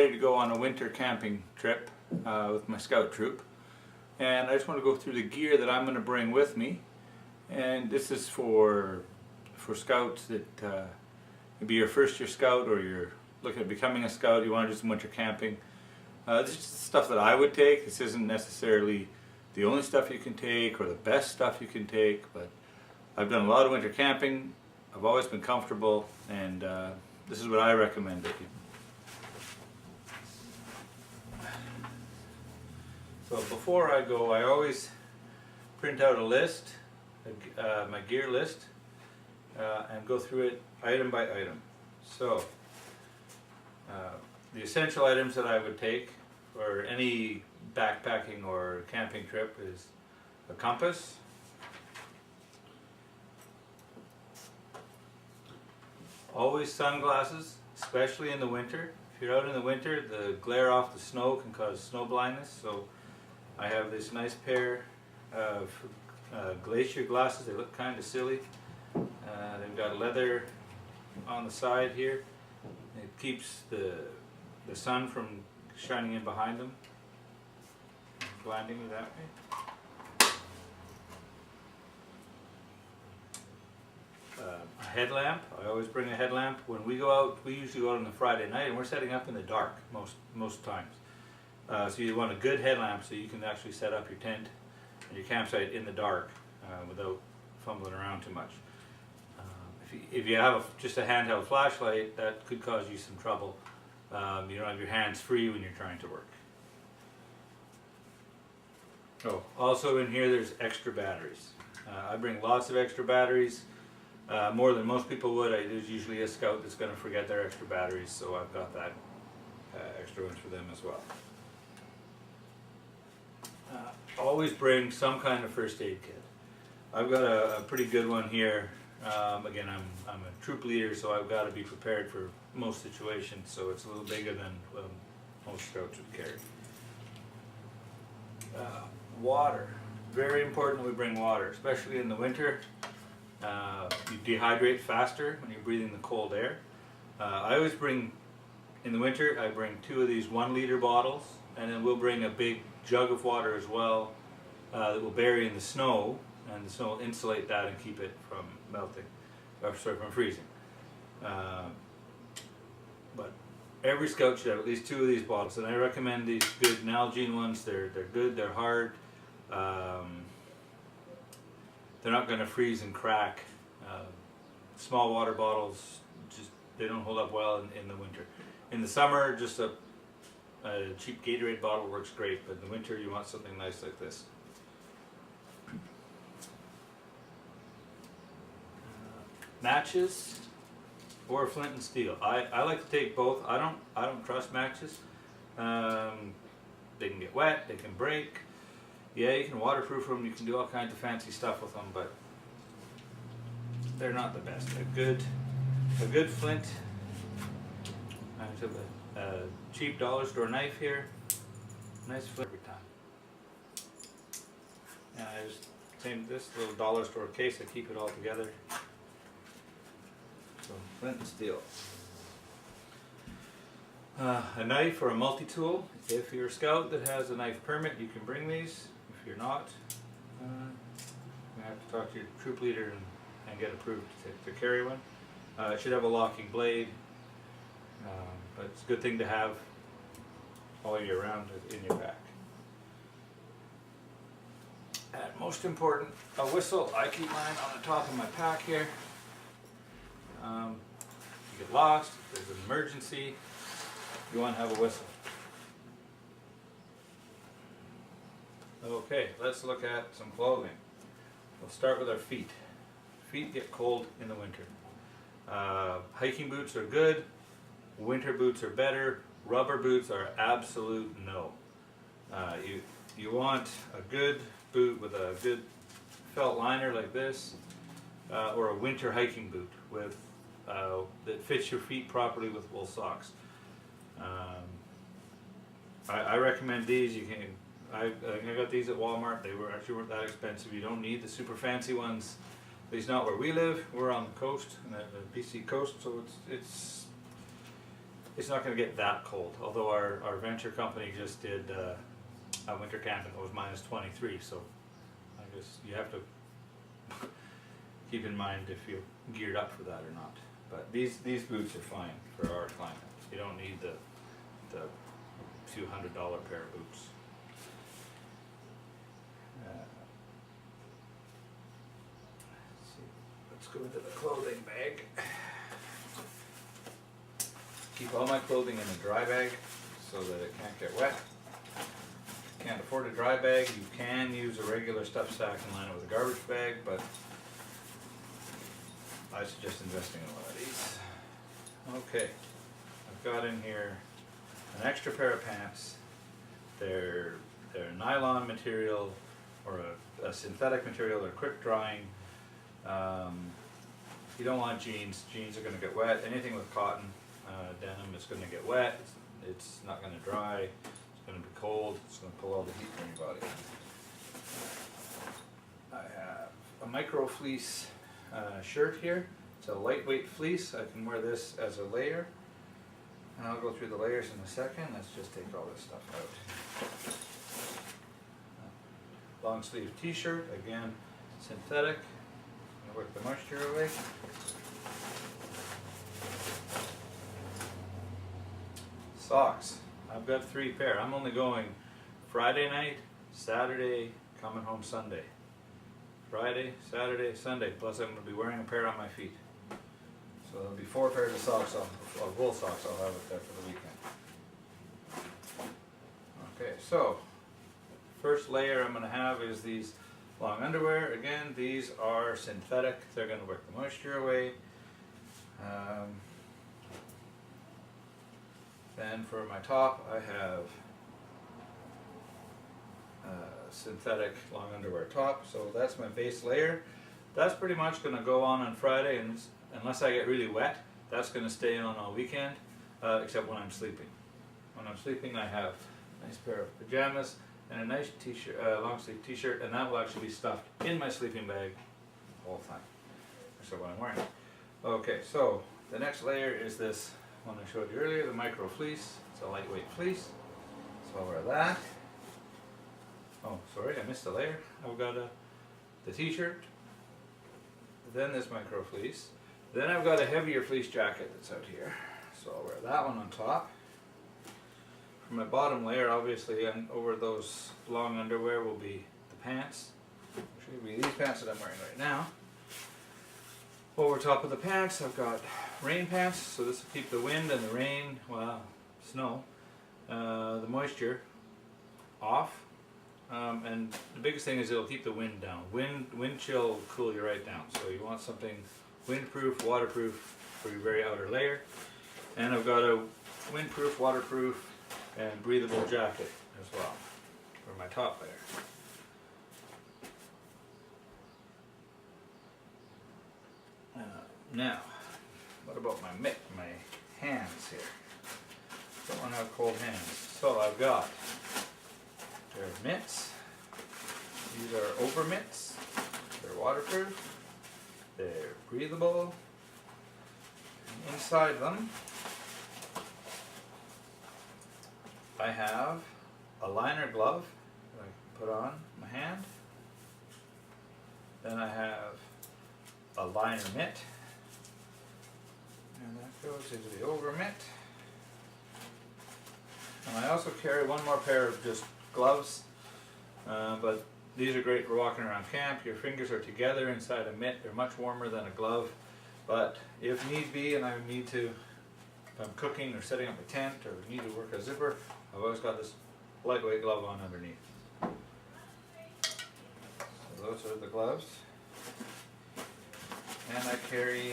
ready to go on a winter camping trip with my scout troop, and I just want to go through the gear that I'm going to bring with me. And this is for scouts that maybe you're a first year scout or you're looking at becoming a scout, you want to do some winter camping. This is just stuff that I would take. This isn't necessarily the only stuff you can take or the best stuff you can take, but I've done a lot of winter camping. I've always been comfortable, and this is what I recommend that you. So before I go, I always print out a list, my gear list, and go through it item by item. So the essential items that I would take for any backpacking or camping trip is a compass, always sunglasses, especially in the winter. If you're out in the winter, the glare off the snow can cause snow blindness, so I have this nice pair of glacier glasses. They look kind of silly. They've got leather on the side here. It keeps the sun from shining in behind them, blinding you that way. A headlamp. I always bring a headlamp. When we go out, we usually go out on a Friday night, and we're setting up in the dark most times. So you want a good headlamp so you can actually set up your tent and your campsite in the dark without fumbling around too much. If you have just a handheld flashlight, that could cause you some trouble. You don't have your hands free when you're trying to work. Oh, also in here there's extra batteries. I bring lots of extra batteries, more than most people would. There's usually a scout that's going to forget their extra batteries, so I've got that extra ones for them as well. Always bring some kind of first aid kit. I've got a pretty good one here. Again, I'm a troop leader, so I've got to be prepared for most situations, so it's a little bigger than most scouts would carry. Water. Very important that we bring water, especially in the winter. You dehydrate faster when you're breathing the cold air. I always bring, in the winter, I bring 2 of these 1 liter bottles, and then we'll bring a big jug of water as well that will bury in the snow, and the snow will insulate that and keep it from melting, or sorry, from freezing. But every scout should have at least 2 of these bottles, and I recommend these good Nalgene ones. They're good, they're hard, they're not going to freeze and crack. Small water bottles, they don't hold up well in the winter. In the summer, just a cheap Gatorade bottle works great, but in the winter you want something nice like this. Matches or flint and steel. I like to take both. I don't trust matches. They can get wet, they can break. Yeah, you can waterproof them, you can do all kinds of fancy stuff with them, but they're not the best. A good flint. I took a cheap dollar store knife here. Nice flint every time. And I just same this little dollar store case. I keep it all together. So flint and steel. A knife or a multi-tool. If you're a scout that has a knife permit, you can bring these. If you're not, you have to talk to your troop leader and get approved to carry one. It should have a locking blade, but it's a good thing to have all year round in your pack. And most important, a whistle. I keep mine on the top of my pack here. You get lost, if there's an emergency, you want to have a whistle. Okay, let's look at some clothing. We'll start with our feet. Feet get cold in the winter. Hiking boots are good. Winter boots are better. Rubber boots are absolute no. You want a good boot with a good felt liner like this, or a winter hiking boot with that fits your feet properly with wool socks. I recommend these. You can. I got these at Walmart. They weren't that expensive. You don't need the super fancy ones. At least not where we live. We're on the coast, the BC coast, so it's not going to get that cold. Although our venture company just did a winter camping, it was minus 23, so I guess you have to keep in mind if you're geared up for that or not. But these boots are fine for our climate. You don't need the few $100 pair of boots. Let's go into the clothing bag. Keep all my clothing in a dry bag so that it can't get wet. If you can't afford a dry bag, you can use a regular stuff sack and line it with a garbage bag, but I suggest investing in one of these. Okay, I've got in here an extra pair of pants. They're nylon material or a synthetic material. They're quick drying. You don't want jeans. Jeans are going to get wet. Anything with cotton, denim is going to get wet. It's not going to dry. It's going to be cold. It's going to pull all the heat from your body. I have a micro fleece shirt here. It's a lightweight fleece. I can wear this as a layer. And I'll go through the layers in a second. Let's just take all this stuff out. Long sleeve t-shirt, again, synthetic. Work the moisture away. Socks. I've got 3 pair. I'm only going Friday night, Saturday, coming home Sunday. Friday, Saturday, Sunday. Plus I'm going to be wearing a pair on my feet. So there'll be 4 pairs of socks, or wool socks I'll have it there for the weekend. Okay, so first layer I'm going to have is these long underwear. Again, these are synthetic. They're going to work the moisture away. Then for my top, I have synthetic long underwear top. So that's my base layer. That's pretty much going to go on Friday, and unless I get really wet, that's going to stay on all weekend, except when I'm sleeping. When I'm sleeping, I have a nice pair of pajamas and a nice t-shirt, long sleeve t-shirt, and that will actually be stuffed in my sleeping bag all the time. So what I'm wearing. Okay, so the next layer is this one I showed you earlier, the micro fleece. It's a lightweight fleece, so I'll wear that. Oh, sorry, I missed a layer. I've got the t-shirt, then this micro fleece, then I've got a heavier fleece jacket that's out here, so I'll wear that one on top. For my bottom layer, obviously, and over those long underwear will be the pants, which will be these pants that I'm wearing right now. Over top of the pants, I've got rain pants, so this will keep the wind and the rain, well, snow, the moisture off. And the biggest thing is it'll keep the wind down. Wind chill will cool you right down. So you want something windproof, waterproof for your very outer layer. And I've got a windproof, waterproof, and breathable jacket as well for my top layer. Now, what about my hands here? Don't want to have cold hands. So I've got a pair of mitts. These are over mitts. They're waterproof. They're breathable. And inside them, I have a liner glove that I can put on my hand. Then I have a liner mitt. And that goes into the over mitt. And I also carry one more pair of just gloves, but these are great for walking around camp. Your fingers are together inside a mitt. They're much warmer than a glove, but if need be, and I need to, if I'm cooking or setting up a tent or need to work a zipper, I've always got this lightweight glove on underneath. So those are the gloves. And I carry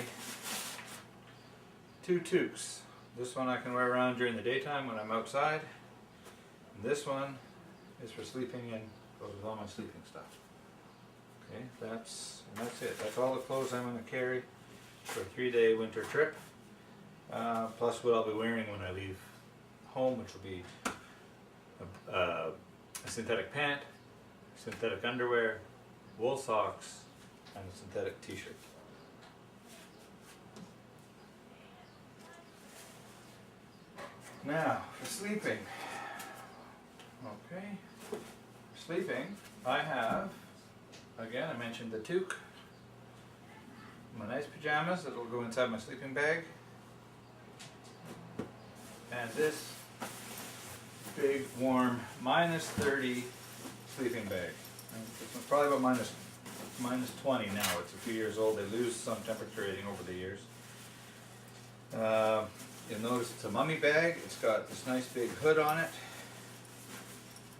2 toques. This one I can wear around during the daytime when I'm outside. And this one is for sleeping in, goes with all my sleeping stuff. Okay, that's it. That's all the clothes I'm going to carry for a 3-day winter trip. Plus what I'll be wearing when I leave home, which will be a synthetic pant, synthetic underwear, wool socks, and a synthetic t-shirt. Now, for sleeping. Okay. Sleeping, I have, again, I mentioned the toque. My nice pajamas that will go inside my sleeping bag. And this big, warm, -30 sleeping bag. And this one's probably about minus 20 now. It's a few years old. They lose some temperature rating over the years. You'll notice it's a mummy bag. It's got this nice big hood on it.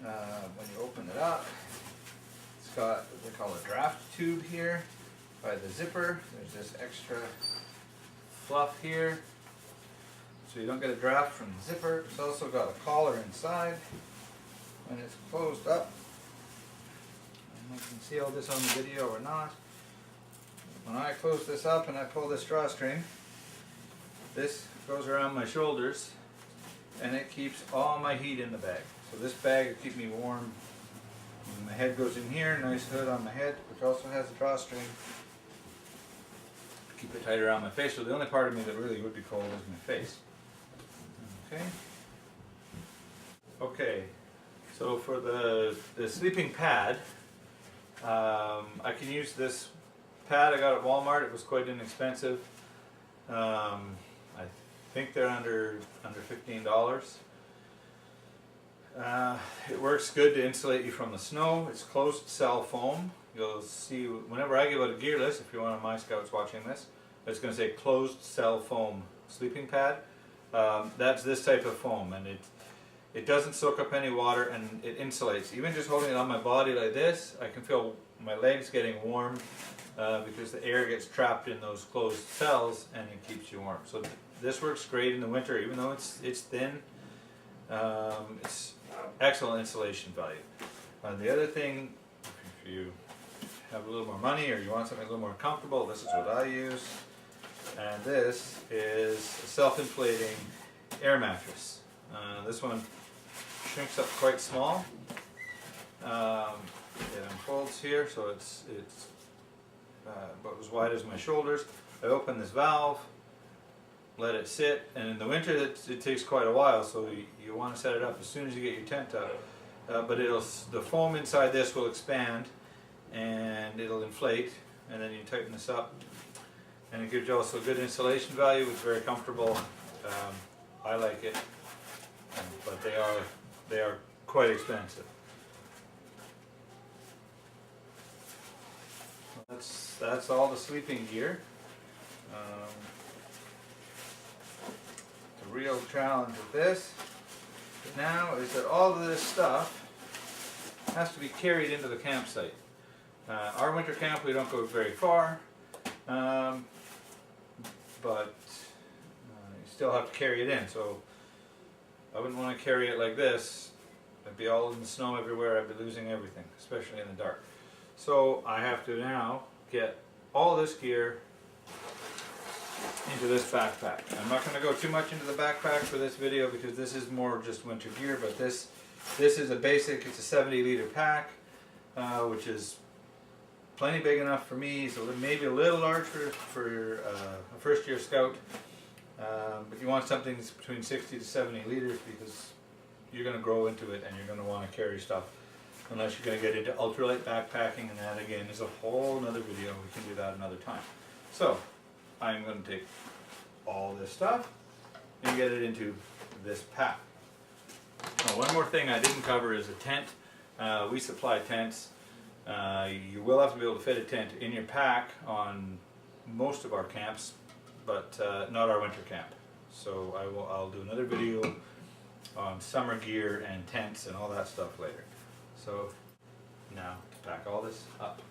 When you open it up, it's got what they call a draft tube here by the zipper. There's this extra fluff here, so you don't get a draft from the zipper. It's also got a collar inside. When it's closed up, and you can see all this on the video or not, when I close this up and I pull this drawstring, this goes around my shoulders and it keeps all my heat in the bag. So this bag will keep me warm. And my head goes in here, nice hood on my head, which also has a drawstring. Keep it tight around my face, so the only part of me that really would be cold is my face. Okay. Okay, so for the sleeping pad, I can use this pad I got at Walmart. It was quite inexpensive. I think they're under $15. It works good to insulate you from the snow. It's closed cell foam. You'll see whenever I give out a gear list, if you're one of my scouts watching this, it's going to say closed cell foam sleeping pad. That's this type of foam, and it doesn't soak up any water, and it insulates. Even just holding it on my body like this, I can feel my legs getting warm because the air gets trapped in those closed cells and it keeps you warm. So this works great in the winter, even though it's thin. It's excellent insulation value. The other thing, if you have a little more money or you want something a little more comfortable, this is what I use. And this is a self-inflating air mattress. This one shrinks up quite small. It unfolds here, so it's about as wide as my shoulders. I open this valve, let it sit, and in the winter it takes quite a while, so you want to set it up as soon as you get your tent up. But the foam inside this will expand and it'll inflate, and then you tighten this up, and it gives you also good insulation value. It's very comfortable. I like it, but they are quite expensive. That's all the sleeping gear. The real challenge with this now is that all of this stuff has to be carried into the campsite. Our winter camp, we don't go very far, but you still have to carry it in. So I wouldn't want to carry it like this. It'd be all in the snow everywhere. I'd be losing everything, especially in the dark. So I have to now get all this gear into this backpack. I'm not going to go too much into the backpack for this video because this is more just winter gear, but this is a basic, it's a 70-liter pack, which is plenty big enough for me, so maybe a little large for a first-year scout, but you want something that's between 60 to 70 liters because you're going to grow into it and you're going to want to carry stuff. Unless you're going to get into ultralight backpacking, and that again is a whole other video. We can do that another time. So I'm going to take all this stuff and get it into this pack. Now, one more thing I didn't cover is a tent. We supply tents. You will have to be able to fit a tent in your pack on most of our camps, but not our winter camp. So I'll do another video on summer gear and tents and all that stuff later. So now to pack all this up.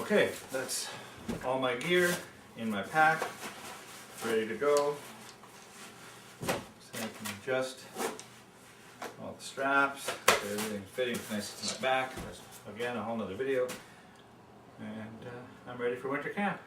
Okay, that's all my gear in my pack, ready to go. So I can adjust all the straps, so everything's fitting nice to my back. That's again a whole nother video. And I'm ready for winter camp.